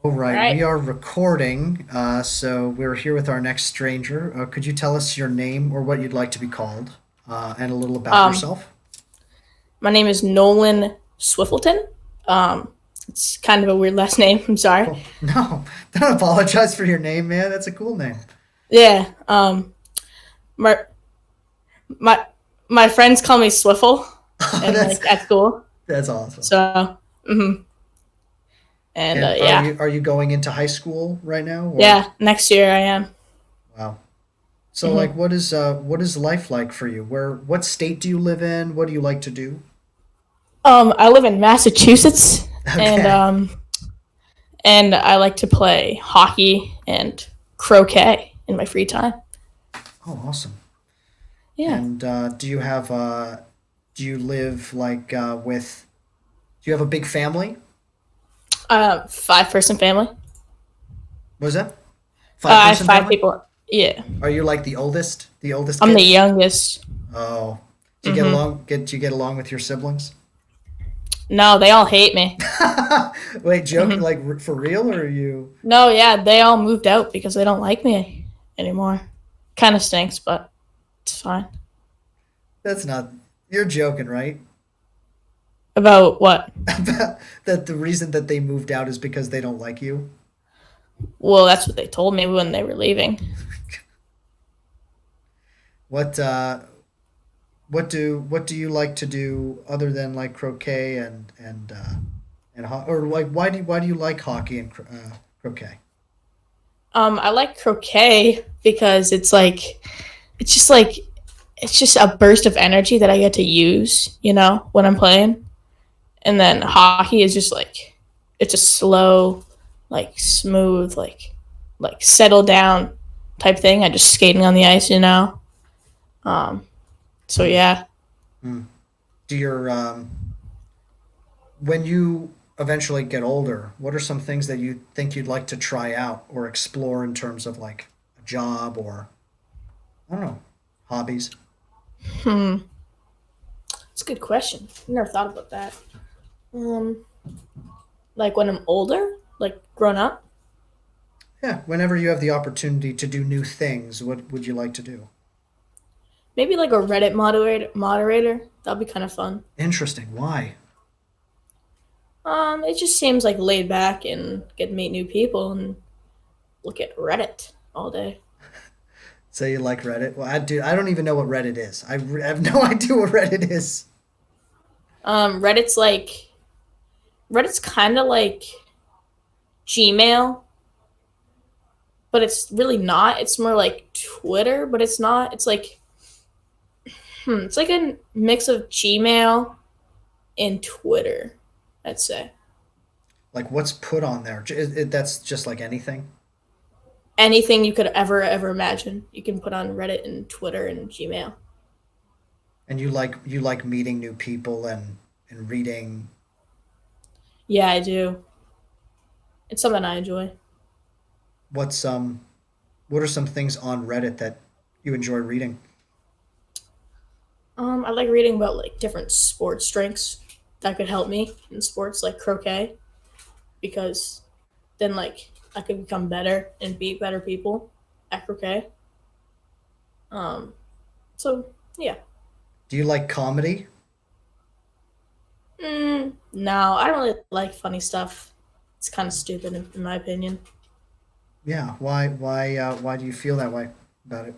All All right, we right. are recording, so we're here with our next stranger. Could you tell us your name or what you'd like to be called, and a little about Um, yourself? my name is Nolan Swiffleton. Um, it's kind of a weird last name. I'm sorry. Oh, no, don't apologize for your name, man. That's a cool name. Yeah. My my my friends call me Swiffle, and that's like at school. that's awesome. So, and And are yeah, you going into high school right now, or yeah. Next year I am. wow? So, like, hmm what is life like for you? What state do you live in? What do you like to do? I live in Massachusetts, and Okay. I like to play hockey and croquet in my free time. Oh, awesome. Yeah. And do you live like with do you have a big family? 5-person family. What is that? Five I have person five family? people. Yeah. Are you like the oldest? The oldest I'm the kid? youngest. Oh. hmm Do you get along with your siblings? No, they all hate me. Wait, joke hmm like for real or are you No, yeah, they all moved out because they don't like me anymore. Kind of stinks, but it's fine. That's not you're joking, right? About what? That the reason that they moved out is because they don't like you. Well, that's what they told me when they were leaving. What uh what do you like to do other than like croquet or like why do you like hockey and croquet? I like croquet because it's just like it's just a burst of energy that I get to use, when I'm playing. And then hockey is just like it's a slow, like smooth, like settle down type thing. I just skating on the ice. Um, so Hmm. yeah. Hmm. Do your when you eventually get older, what are some things that you think you'd like to try out or explore in terms of like a job or I don't know, hobbies? Hmm. That's a good question. I never thought about that. Um, like when I'm older, like grown up, Yeah, whenever you have the opportunity to do new things, what would you like to do? maybe like a Reddit moderator. That'd be kind of fun. Interesting. Why? It just seems like laid back and get to meet new people and look at Reddit all day. Say you like Reddit? Well, I don't even know what Reddit is. I have no idea what Reddit is. Um, Reddit's like Reddit's kind of like Gmail, but it's really not. It's more like Twitter, but it's not. It's like a mix of Gmail and Twitter, I'd say. Like what's put on there? That's just like anything. Anything you could ever imagine, you can put on Reddit and Twitter and Gmail. And you like meeting new people and reading. Yeah, I do. It's something I enjoy. What's what are some things on Reddit that you enjoy reading? I like reading about like different sports strengths that could help me in sports, like croquet, because then like I could become better and beat better people at croquet. Um, so yeah. Do you like comedy? No, I don't really like funny stuff. It's kind of stupid in my opinion. Yeah. Why do you feel that way about it?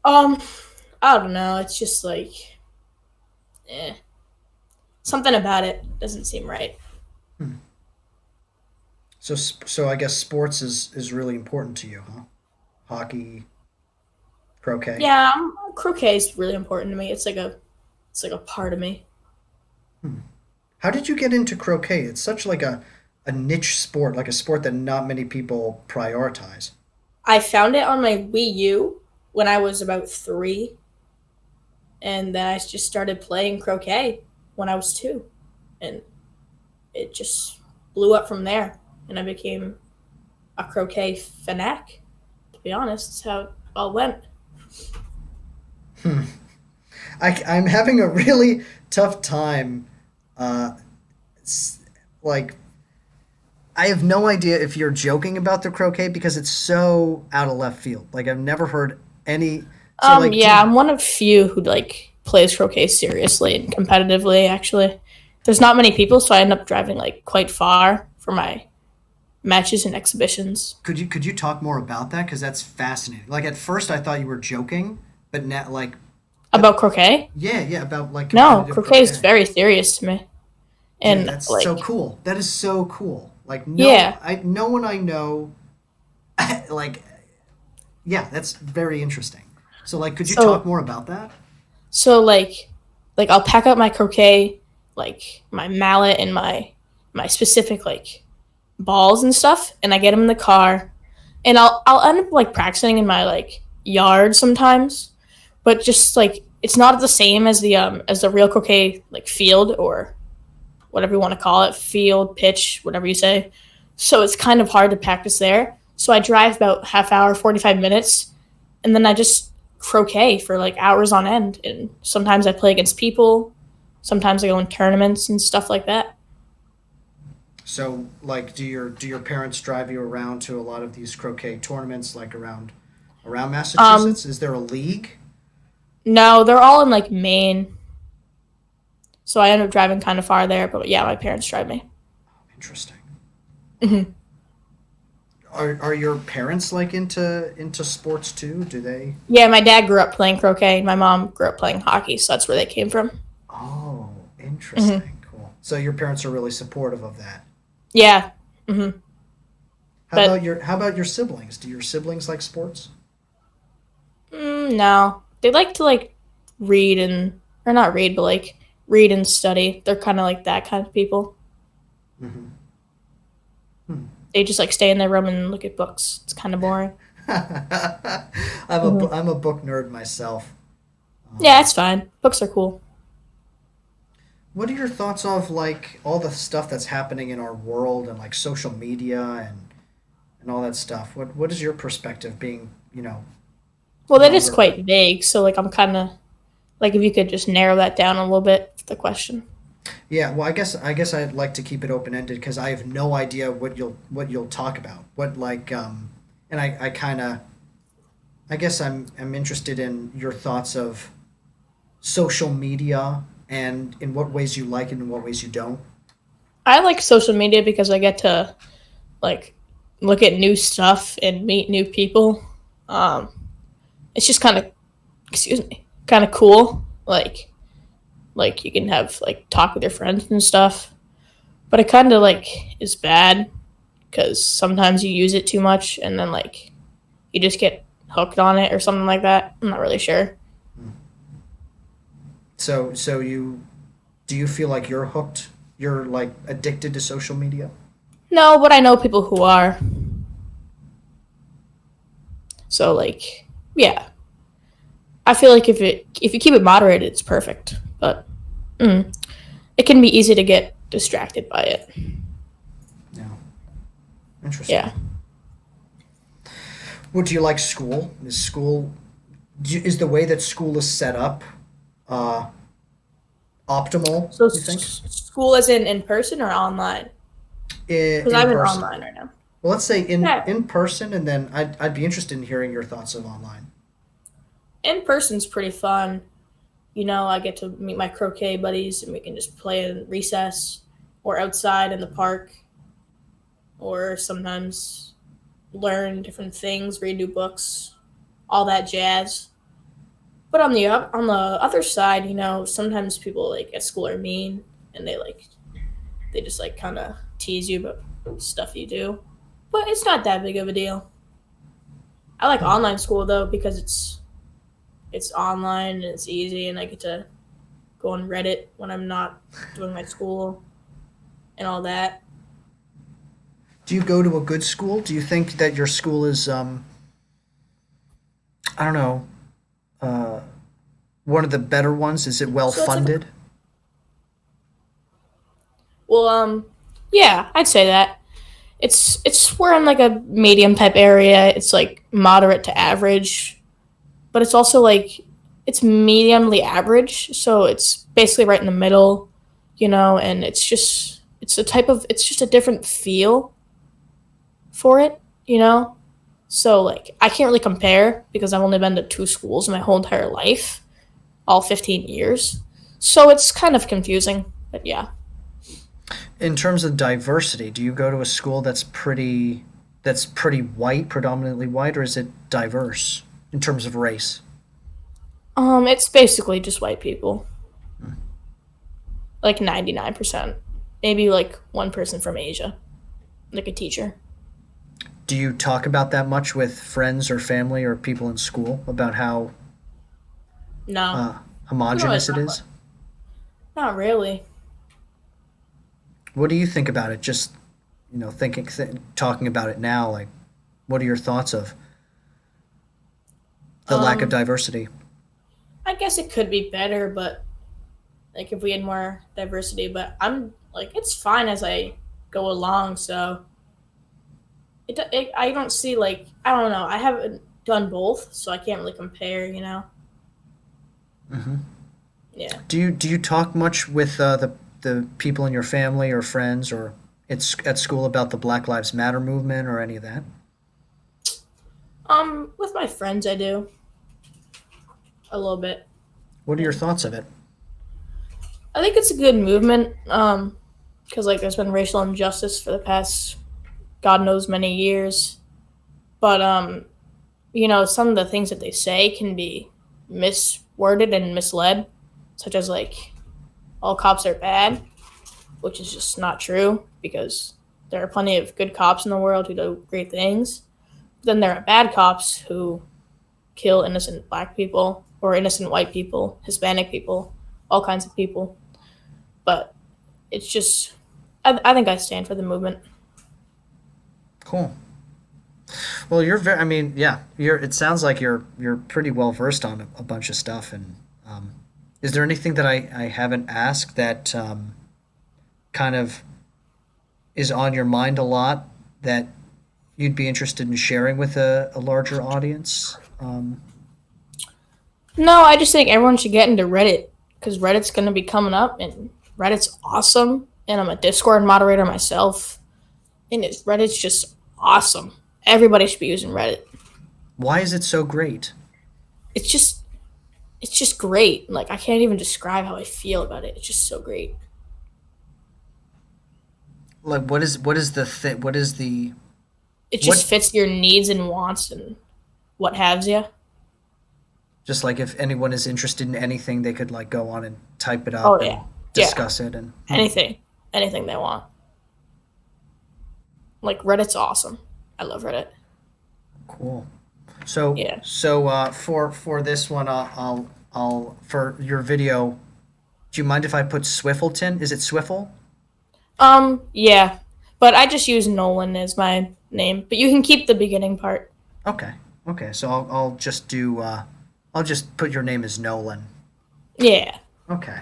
Um, I don't know. It's just like, eh, something about it doesn't seem right. Hmm. So I guess sports is really important to you, huh? Hockey, croquet. Yeah, croquet is really important to me. It's like a part of me. Hmm. How did you get into croquet? It's such like a niche sport, like a sport that not many people prioritize. I found it on my Wii U when I was about 3, and then I just started playing croquet when I was 2, and it just blew up from there, and I became a croquet fanatic. To be honest, that's how it all went. Hmm. I'm having a really tough time, uh, like I have no idea if you're joking about the croquet because it's so out of left field. Like I've never heard any. So like, do Yeah, you, I'm one of few who like plays croquet seriously and competitively. Actually, there's not many people, so I end up driving like quite far for my matches and exhibitions. could you talk more about that? Because that's fascinating. Like at first I thought you were joking, but now like, but About croquet? yeah, about like No, competitive croquet is croquet. very serious to me, Dude, and that's so like, cool. That is so cool. Like yeah. no one I know, like, yeah, that's very interesting. So like, could you talk So more about that? so like I'll pack up my croquet, like my mallet and my specific like balls and stuff, and I get them in the car, and I'll end up like practicing in my like yard sometimes, but just like it's not the same as the real croquet like field or whatever you want to call it, field, pitch, whatever you say. So it's kind of hard to practice there. So I drive about half hour, 45 minutes, and then I just croquet for like hours on end. And sometimes I play against people. Sometimes I go in tournaments and stuff like that. So like, do your parents drive you around to a lot of these croquet tournaments, like around Um, Massachusetts? Is there a league? no, they're all in like Maine. So I end up driving kind of far there, but yeah, my parents drive me. Interesting. Hmm. Are your parents like into sports too? Do they? Yeah, my dad grew up playing croquet. My mom grew up playing hockey, so that's where they came from. Oh, Hmm. interesting. Cool. So your parents are really supportive of that. Yeah. Hmm. But How about your siblings? Do your siblings like sports? no, they like to like read and or not read, but like read and study. They're kind of like that kind of people. Mm-hmm. Hmm. They just like stay in their room and look at books. It's kind of boring. Hmm. I'm a book nerd myself. Yeah, Um, it's fine. Books are cool. what are your thoughts of like all the stuff that's happening in our world and like social media and all that stuff? What is your perspective being, Well, that is younger? quite vague. So like I'm kind of like if you could just narrow that down a little bit, the question. Yeah, well, I guess I'd like to keep it open ended because I have no idea what you'll talk about. What like and I kind of I guess I'm interested in your thoughts of social media and in what ways you like it and in what ways you don't. I like social media because I get to like look at new stuff and meet new people. Um, it's just kind of excuse me, kind of cool. Like you can have like talk with your friends and stuff. But it kind of like is bad because sometimes you use it too much and then like you just get hooked on it or something like that. I'm not really sure. So you do you feel like you're hooked? You're like addicted to social media? No, but I know people who are. So like, yeah, I feel like if you keep it moderated, it's perfect. But mm, it can be easy to get distracted by it. No. Interesting. Yeah. What do you like school? Is the way that school is set up uh optimal, So you think? school is in person or online? Because In I'm in person. online right now. Well, let's say Yeah, in person, and then I'd be interested in hearing your thoughts of online. in person's pretty fun. You know, I get to meet my croquet buddies and we can just play in recess or outside in the park or sometimes learn different things, read new books, all that jazz. But on the other side, you know, sometimes people like at school are mean and they just like kind of tease you about stuff you do. But it's not that big of a deal. I like Hmm. online school though because it's online and it's easy and I get to go on Reddit when I'm not doing my school and all that. Do you go to a good school? Do you think that your school is I don't know, uh, one of the better ones? Is it well So it's like funded? well yeah, I'd say that. It's we're in like a medium type area. It's like moderate to average, but it's also like it's mediumly average, so it's basically right in the middle, you know, and it's just a type of it's just a different feel. for it, you know? So, like, I can't really compare because I've only been to two schools my whole entire life, all 15 years. So it's kind of confusing, but yeah. In terms of diversity, do you go to a school that's pretty white, predominantly white, or is it diverse in terms of race? It's basically just white people, like 99%. Maybe like one person from Asia, like a teacher. Do you talk about that much with friends or family or people in school about how No, uh, we don't really homogenous it talk about is? it. Not really. What do you think about it? Just talking about it now, like, what are your thoughts of the lack of Um, diversity? I guess it could be better, but like if we had more diversity, but I'm like it's fine as I go along. So I don't see like I don't know. I haven't done both, so I can't really compare. You know? Hmm. Yeah. Do you talk much with the people in your family or friends or at school about the Black Lives Matter movement or any of that? With my friends, I do a little bit, What are your and thoughts of it? I think it's a good movement. Because like there's been racial injustice for the past God knows many years, but some of the things that they say can be misworded and misled, such as like all cops are bad, which is just not true because there are plenty of good cops in the world who do great things. Then there are bad cops who kill innocent black people or innocent white people, Hispanic people, all kinds of people. But it's just, I think I stand for the movement. Cool. Well, you're very. I mean, yeah. It sounds like you're pretty well versed on a bunch of stuff. And is there anything that I haven't asked that kind of is on your mind a lot that you'd be interested in sharing with a larger audience? No, I just think everyone should get into Reddit because Reddit's going to be coming up and Reddit's awesome. And I'm a Discord moderator myself. And Reddit's just awesome. Everybody should be using Reddit. Why is it so great? It's just it's just great. Like I can't even describe how I feel about it. It's just so great. Like, what is the what is the It what? just fits your needs and wants and what haves you. Just like if anyone is interested in anything, they could like go on and type it Oh up yeah, and yeah. discuss it. And Anything, anything they want. Like Reddit's awesome. I love Reddit. cool. For this one, I'll for your video. Do you mind if I put Swiffleton? Is it Swiffle? Yeah, but I just use Nolan as my name. But you can keep the beginning part. Okay. Okay. So I'll just do. I'll just put your name as Nolan. Yeah, Okay.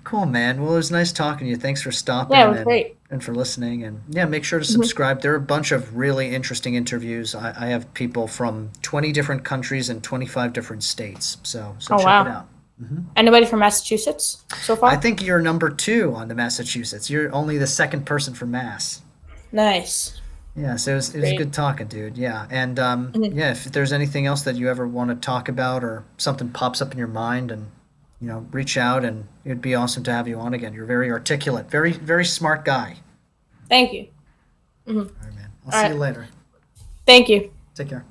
Cool, man. Well, it was nice talking to you. Thanks for yeah, it stopping was great. and for listening. And yeah, make sure to Hmm. subscribe. There are a bunch of really interesting interviews. I have people from 20 different countries and 25 different states. So Oh check it wow. out. Anybody from Massachusetts so I far? think you're number two on the Massachusetts. You're only the second person from Mass. Nice. Yeah, so it was Great. good talking, dude. Yeah, and Mhm. yeah, if there's anything else that you ever want to talk about or something pops up in your mind, and reach out, and it'd be awesome to have you on again. You're very articulate, very very smart guy. Thank you. Hmm. All right, man. I'll All see you right. later. Thank you. Take care.